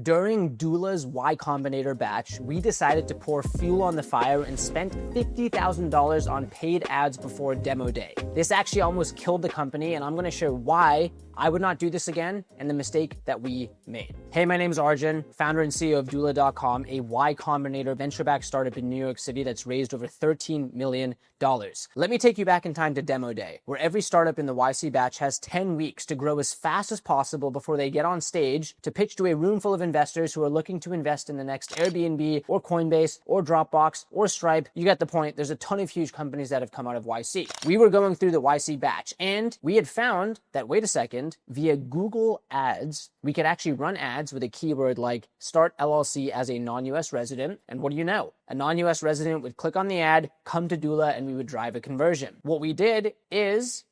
During Doula's Y Combinator batch, we decided to pour fuel on the fire and spent $50,000 on paid ads before demo day. This actually almost killed the company, and I'm gonna share why I would not do this again and the mistake that we made. Hey, my name is Arjun, founder and CEO of Doula.com, a Y Combinator venture-backed startup in New York City that's raised over $13 million. Let me take you back in time to demo day, where every startup in the YC batch has 10 weeks to grow as fast as possible before they get on stage to pitch to a room full of investors who are looking to invest in the next Airbnb or Coinbase or Dropbox or Stripe. You get the point. There's a ton of huge companies that have come out of YC. We were going through the YC batch and we had found that, wait a second, via Google Ads, we could actually run ads with a keyword like start LLC as a non-U.S. resident. And what do you know? A non-U.S. resident would click on the ad, come to Doula, and we would drive a conversion. What we did is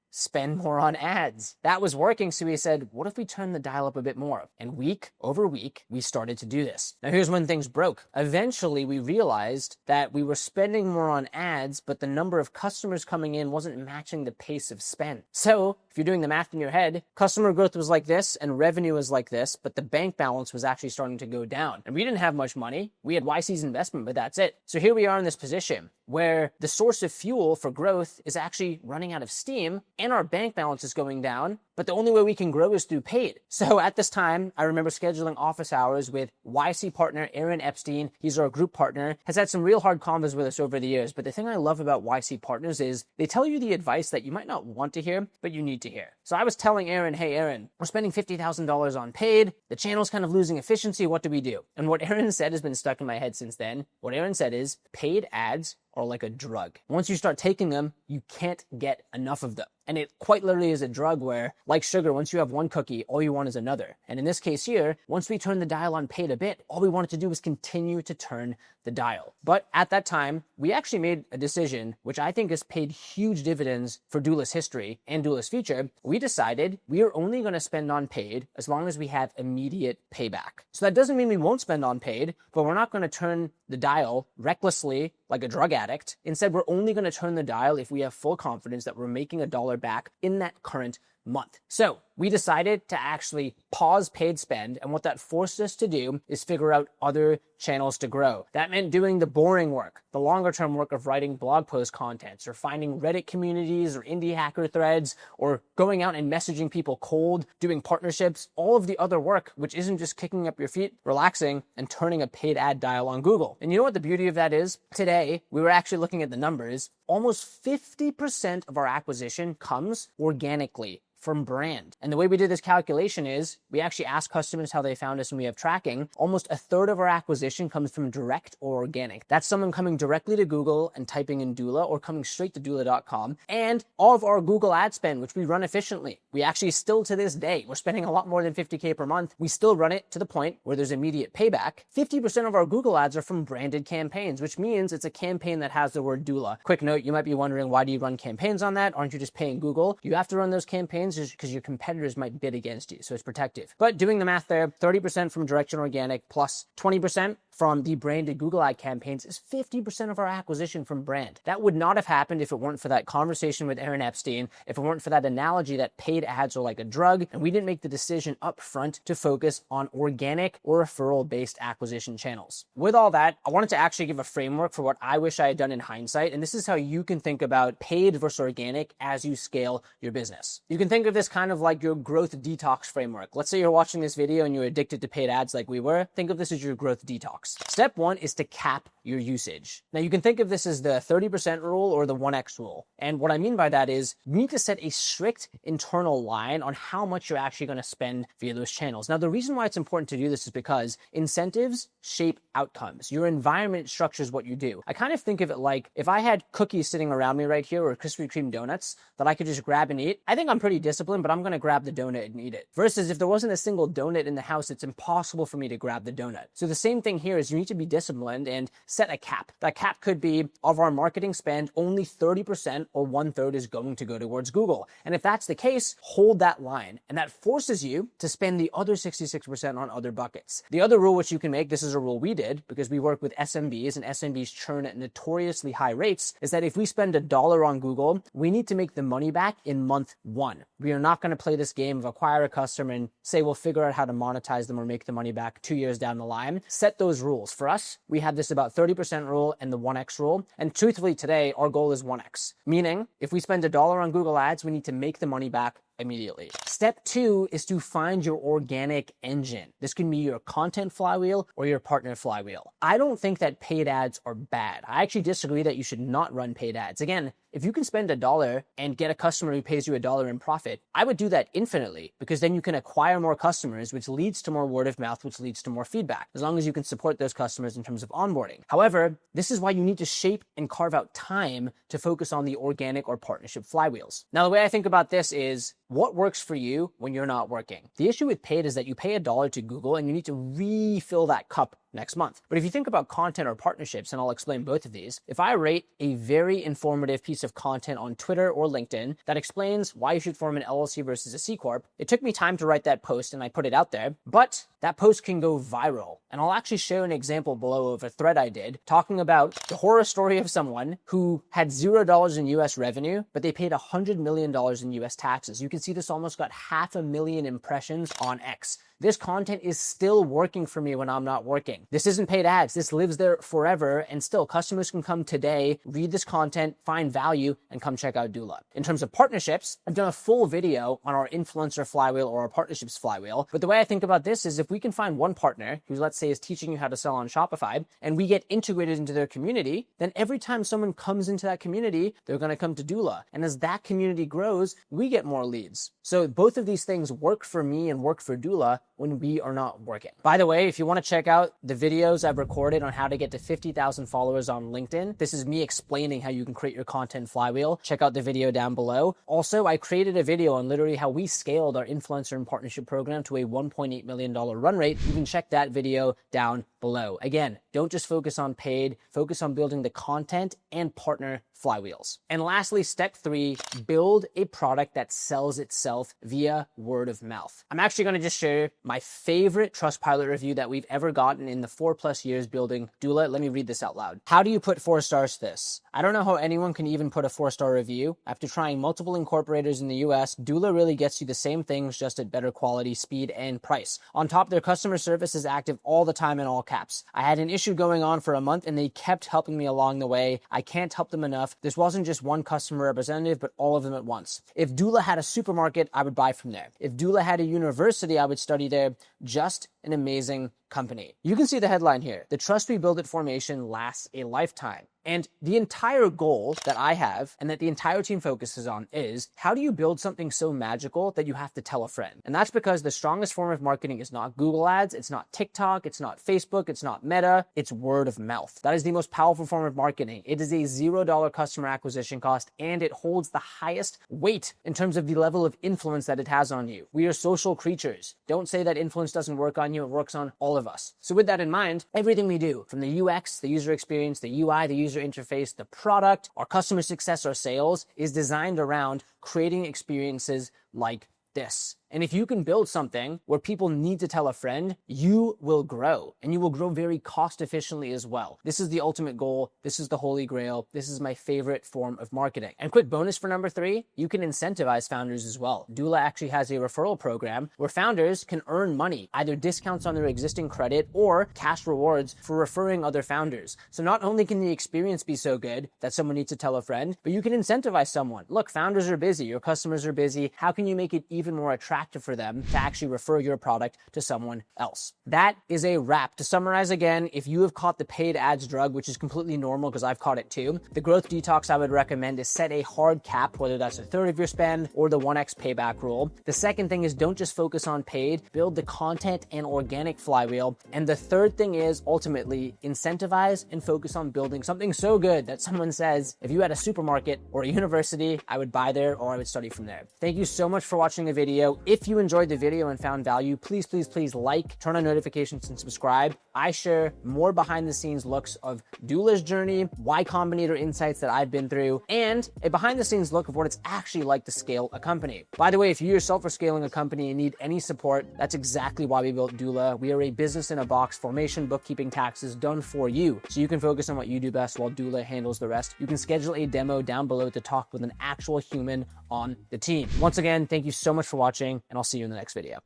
spend more on ads. That was working, so we said, what if we turn the dial up a bit more? And week over week, we started to do this. Now here's when things broke. Eventually, we realized that we were spending more on ads, but the number of customers coming in wasn't matching the pace of spend. So if you're doing the math in your head, customer growth was like this and revenue was like this, but the bank balance was actually starting to go down. And we didn't have much money. We had YC's investment, but that's it. So here we are in this position where the source of fuel for growth is actually running out of steam and our bank balance is going down, but the only way we can grow is through paid. So at this time, I remember scheduling office hours with YC Partner Aaron Epstein. He's our group partner, has had some real hard convos with us over the years. But the thing I love about YC Partners is they tell you the advice that you might not want to hear, but you need to hear. So I was telling Aaron, hey, Aaron, we're spending $50,000 on paid. The channel's kind of losing efficiency. What do we do? And what Aaron said has been stuck in my head since then. What Aaron said is paid ads are like a drug. Once you start taking them, you can't get enough of them. And it quite literally is a drug where, like sugar, once you have one cookie, all you want is another. And in this case here, once we turned the dial on paid a bit, all we wanted to do was continue to turn the dial. But at that time, we actually made a decision, which I think has paid huge dividends for Doula's history and Doula's future. We decided we are only going to spend on paid as long as we have immediate payback. So that doesn't mean we won't spend on paid, but we're not going to turn the dial recklessly like a drug addict. Instead, we're only going to turn the dial if we have full confidence that we're making a dollar back in that current month. So we decided to actually pause paid spend, and what that forced us to do is figure out other channels to grow. That meant doing the boring work, the longer term work of writing blog post contents or finding Reddit communities or indie hacker threads or going out and messaging people cold, doing partnerships, all of the other work, which isn't just kicking up your feet, relaxing, and turning a paid ad dial on Google. And you know what the beauty of that is? Today, we were actually looking at the numbers. Almost 50% of our acquisition comes organically from brand. And the way we did this calculation is we actually asked customers how they found us and we have tracking. Almost a third of our acquisition comes from direct or organic. That's someone coming directly to Google and typing in Doula or coming straight to Doula.com. And all of our Google ad spend, which we run efficiently. We actually still to this day, we're spending a lot more than $50K per month. We still run it to the point where there's immediate payback. 50% of our Google ads are from branded campaigns, which means it's a campaign that has the word Doula. Quick note, you might be wondering, why do you run campaigns on that? Aren't you just paying Google? You have to run those campaigns because your competitors might bid against you, so it's protective. But doing the math there, 30% from direct and organic plus 20% from the branded Google ad campaigns is 50% of our acquisition from brand. That would not have happened if it weren't for that conversation with Aaron Epstein, if it weren't for that analogy that paid ads are like a drug, and we didn't make the decision up front to focus on organic or referral-based acquisition channels. With all that, I wanted to actually give a framework for what I wish I had done in hindsight, and this is how you can think about paid versus organic as you scale your business. You can think of this kind of like your growth detox framework. Let's say you're watching this video and you're addicted to paid ads like we were. Think of this as your growth detox. Step one is to cap your usage. Now you can think of this as the 30% rule or the 1x rule. And what I mean by that is you need to set a strict internal line on how much you're actually going to spend via those channels. Now the reason why it's important to do this is because incentives shape outcomes. Your environment structures what you do. I kind of think of it like if I had cookies sitting around me right here or Krispy Kreme donuts that I could just grab and eat, I think I'm pretty disciplined, but I'm going to grab the donut and eat it. Versus if there wasn't a single donut in the house, it's impossible for me to grab the donut. So the same thing here here is you need to be disciplined and set a cap. That cap could be of our marketing spend, only 30% or 1/3 is going to go towards Google. And if that's the case, hold that line. And that forces you to spend the other 66% on other buckets. The other rule which you can make, this is a rule we did because we work with SMBs and SMBs churn at notoriously high rates, is that if we spend $1 on Google, we need to make the money back in month 1. We are not going to play this game of acquire a customer and say we'll figure out how to monetize them or make the money back 2 years down the line. Set those rules. For us, we have this about 30% rule and the 1x rule. And truthfully today, our goal is 1x. Meaning, if we spend $1 on Google Ads, we need to make the money back immediately. Step 2 is to find your organic engine. This can be your content flywheel or your partner flywheel. I don't think that paid ads are bad. I actually disagree that you should not run paid ads. Again, if you can spend $1 and get a customer who pays you $1 in profit, I would do that infinitely because then you can acquire more customers, which leads to more word of mouth, which leads to more feedback, as long as you can support those customers in terms of onboarding. However, this is why you need to shape and carve out time to focus on the organic or partnership flywheels. Now, the way I think about this is what works for you when you're not working. The issue with paid is that you pay $1 to Google and you need to refill that cup next month. But if you think about content or partnerships, and I'll explain both of these, if I rate a very informative piece of content on Twitter or LinkedIn that explains why you should form an LLC versus a C Corp, it took me time to write that post and I put it out there, but that post can go viral. And I'll actually share an example below of a thread I did talking about the horror story of someone who had $0 in US revenue, but they paid $100 million in US taxes. You can see this almost got 500,000 impressions on X. This content is still working for me when I'm not working. This isn't paid ads. This lives there forever. And still, customers can come today, read this content, find value, and come check out Doula. In terms of partnerships, I've done a full video on our influencer flywheel or our partnerships flywheel. But the way I think about this is if we can find one partner who, let's say, is teaching you how to sell on Shopify, and we get integrated into their community, then every time someone comes into that community, they're going to come to Doula. And as that community grows, we get more leads. So both of these things work for me and work for Doula when we are not working. By the way, if you want to check out the videos I've recorded on how to get to 50,000 followers on LinkedIn, this is me explaining how you can create your content flywheel. Check out the video down below. Also, I created a video on literally how we scaled our influencer and partnership program to a $1.8 million run rate. You can check that video down below. Again, don't just focus on paid, focus on building the content and partner flywheels. And lastly, step 3, build a product that sells itself via word of mouth. I'm actually going to just share my favorite Trustpilot review that we've ever gotten in the 4+ years building Doula. Let me read this out loud. How do you put 4 stars to this? I don't know how anyone can even put a 4-star review. After trying multiple incorporators in the US, Doula really gets you the same things, just at better quality, speed, and price. On top, their customer service is active all the time in all caps. I had an issue going on for a month and they kept helping me along the way. I can't help them enough. This wasn't just one customer representative, but all of them at once. If Doula had a supermarket, I would buy from there. If Doula had a university, I would study there. Just an amazing company. You can see the headline here. The trust we build at formation lasts a lifetime. And the entire goal that I have and that the entire team focuses on is how do you build something so magical that you have to tell a friend? And that's because the strongest form of marketing is not Google ads, it's not TikTok, it's not Facebook, it's not Meta, it's word of mouth. That is the most powerful form of marketing. It is a $0 customer acquisition cost and it holds the highest weight in terms of the level of influence that it has on you. We are social creatures. Don't say that influence doesn't work on you, it works on all of us. So with that in mind, everything we do, from the UX, the user experience, the UI, the user interface, the product, our customer success, our sales, is designed around creating experiences like this. And if you can build something where people need to tell a friend, you will grow, and you will grow very cost efficiently as well. This is the ultimate goal. This is the holy grail. This is my favorite form of marketing. And quick bonus for number 3, you can incentivize founders as well. Doula actually has a referral program where founders can earn money, either discounts on their existing credit or cash rewards for referring other founders. So not only can the experience be so good that someone needs to tell a friend, but you can incentivize someone. Look, founders are busy. Your customers are busy. How can you make it even more attractive for them to actually refer your product to someone else? That is a wrap. To summarize again, if you have caught the paid ads drug, which is completely normal because I've caught it too, the growth detox I would recommend is set a hard cap, whether that's 1/3 of your spend or the 1x payback rule. The second thing is don't just focus on paid, build the content and organic flywheel. And the third thing is ultimately incentivize and focus on building something so good that someone says, if you had a supermarket or a university, I would buy there or I would study from there. Thank you so much for watching the video. If you enjoyed the video and found value, please, please, please like, turn on notifications, and subscribe. I share more behind the scenes looks of doula's journey, Y Combinator insights that I've been through, and a behind the scenes look of what it's actually like to scale a company. By the way, if you yourself are scaling a company and need any support, that's exactly why we built Doula. We are a business in a box, formation, bookkeeping, taxes done for you. So you can focus on what you do best while Doula handles the rest. You can schedule a demo down below to talk with an actual human on the team. Once again, thank you so much for watching, and I'll see you in the next video.